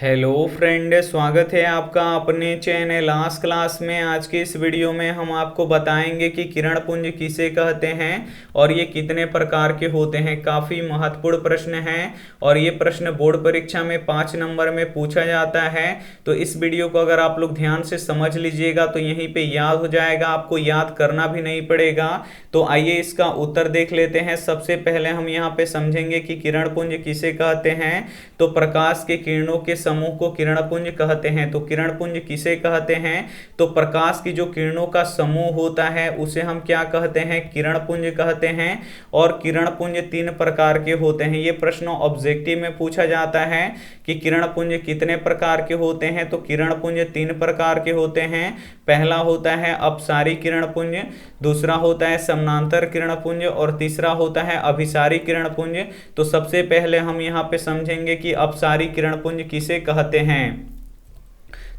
Hello friend, स्वागत है आपका अपने चैनल आज क्लास में। आज के इस वीडियो में हम आपको बताएंगे कि किरण पुंज किसे कहते हैं और ये कितने प्रकार के होते हैं। काफ़ी महत्वपूर्ण प्रश्न है और ये प्रश्न बोर्ड परीक्षा में 5 नंबर में पूछा जाता है। तो इस वीडियो को अगर आप लोग ध्यान से समझ लीजिएगा तो यहीं पे याद हो जाएगा, आपको याद करना भी नहीं पड़ेगा। तो आइए इसका उत्तर देख लेते हैं। सबसे पहले हम यहाँ पे समझेंगे कि किरण पुंज किसे कहते हैं। तो प्रकाश के किरणों के समूह को किरण पुंज कहते हैं। तो किरण पुंज किसे कहते हैं? तो प्रकाश की जो किरणों का समूह होता है उसे हम क्या कहते हैं? किरण पुंज कहते हैं। और किरण पुंज 3 प्रकार के होते हैं। ये प्रश्न ऑब्जेक्टिव में पूछा जाता है कि किरण पुंज कितने प्रकार के होते हैं। तो किरण पुंज 3 प्रकार के होते हैं। पहला होता है अपसारी किरण पुंज, दूसरा होता है समानांतर किरण पुंज और तीसरा होता है अभिसारी किरण पुंज। तो सबसे पहले हम यहाँ पे समझेंगे कि अपसारी किरण पुंज किसे कहते हैं।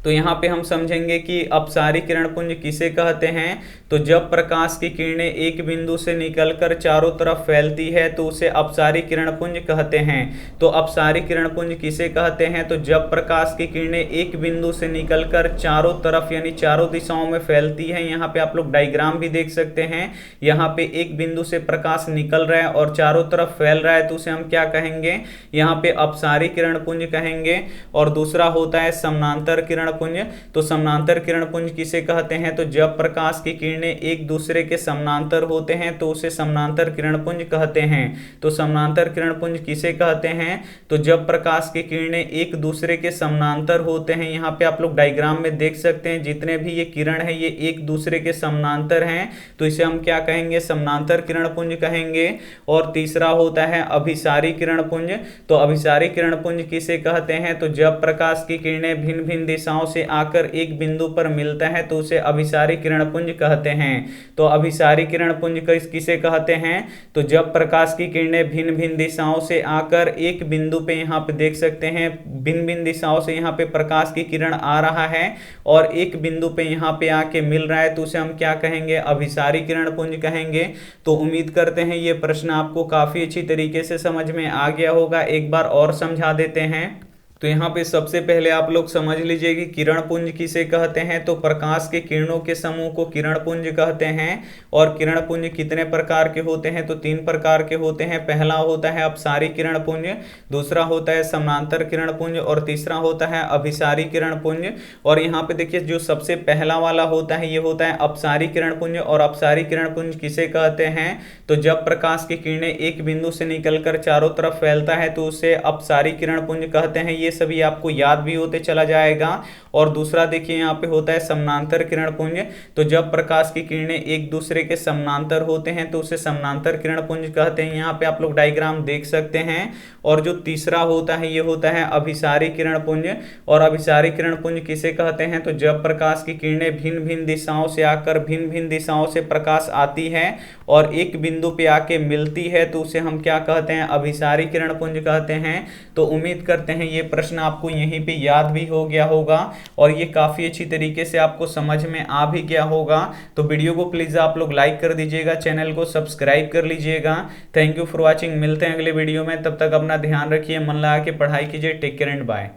तो यहाँ पे हम समझेंगे कि अपसारी किरण पुंज किसे कहते हैं। तो जब प्रकाश की किरणें एक बिंदु से निकलकर चारों तरफ फैलती है तो उसे अपसारी किरण पुंज कहते हैं। तो अपसारी किरण पुंज किसे कहते हैं? तो जब प्रकाश की किरणें एक बिंदु से निकलकर चारों तरफ यानी चारों दिशाओं में फैलती है। यहाँ पे आप लोग डायग्राम भी देख सकते हैं। यहाँ पे एक बिंदु से प्रकाश निकल रहा है और चारों तरफ फैल रहा है तो उसे हम क्या कहेंगे? यहाँ पे अपसारी किरण पुंज कहेंगे। और दूसरा होता है समानांतर किरण पुंज। तो समानांतर किरण पुंज किसे कहते हैं? तो जब प्रकाश की किरणें एक दूसरे के समानांतर होते हैं तो उसे समानांतर किरण पुंज कहते हैं। तो समानांतर किरण पुंज किसे कहते हैं? तो जब प्रकाश की किरणें एक दूसरे के समानांतर होते हैं। यहाँ पे आप लोग डायग्राम में देख सकते हैं जितने भी ये किरण है ये एक दूसरे के समानांतर हैं तो इसे हम क्या कहेंगे? समानांतर किरण पुंज कहेंगे। और तीसरा होता है अभिसारी किरण पुंज। तो अभिसारी किरण पुंज किसे कहते हैं? तो जब प्रकाश की किरणें भिन्न भिन्न दिशाओं से आकर एक बिंदु पर मिलता है तो उसे अभिसारी किरण पुंज कहते हैं। तो अभिसारी किरण पुंज किसे कहते हैं? तो जब प्रकाश की किरणें भिन्न भिन्न दिशाओं से आकर एक बिंदु पे यहाँ पे देख सकते हैं भिन्न भिन्न दिशाओं से यहाँ पे प्रकाश की किरण आ रहा है और एक बिंदु पे यहाँ पे आके मिल रहा है तो उसे हम क्या कहेंगे? अभिसारी किरण पुंज कहेंगे। तो उम्मीद करते हैं ये प्रश्न आपको काफी अच्छी तरीके से समझ में आ गया होगा। एक बार और समझा देते हैं। तो यहाँ पे सबसे पहले आप लोग समझ लीजिए कि किरण पुंज किसे कहते हैं। तो प्रकाश के किरणों के समूह को किरण पुंज कहते हैं। और किरण पुंज कितने प्रकार के होते हैं? तो 3 प्रकार के होते हैं। पहला होता है अपसारी किरण पुंज, दूसरा होता है समानांतर किरण पुंज और तीसरा होता है अभिसारी किरण पुंज। और यहाँ पे देखिए जो सबसे पहला वाला होता है ये होता है अपसारी किरण पुंज। और अपसारी किरण पुंज किसे कहते हैं? तो जब प्रकाश की किरणें एक बिंदु से निकलकर चारों तरफ फैलता है तो उसे अपसारी किरण पुंज कहते हैं। ये सभी आपको याद भी होते चला जाएगा। और दूसरा देखिए यहाँ पे होता है समानांतर किरण पुंज। तो जब प्रकाश की किरणें एक दूसरे के समानांतर होते हैं तो उसे समानांतर किरण पुंज कहते हैं। यहाँ पे आप लोग डायग्राम देख सकते हैं। और जो तीसरा होता है ये होता है अभिसारी किरण पुंज। और अभिसारी किरण पुंज किसे कहते हैं? तो जब प्रकाश की किरणें भिन्न भिन्न दिशाओं से आकर भिन्न भिन्न दिशाओं से प्रकाश आती है और एक बिंदु पे आके मिलती है तो उसे हम क्या कहते हैं? अभिसारी किरण पुंज कहते हैं। तो उम्मीद करते हैं ये प्रश्न आपको यहीं पे याद भी हो गया होगा और ये काफी अच्छी तरीके से आपको समझ में आ भी गया होगा। तो वीडियो को प्लीज आप लोग लाइक कर दीजिएगा, चैनल को सब्सक्राइब कर लीजिएगा। Thank you for watching. मिलते हैं अगले वीडियो में, तब तक अपना ध्यान रखिए, मन लगा के पढ़ाई कीजिए। Take care and bye.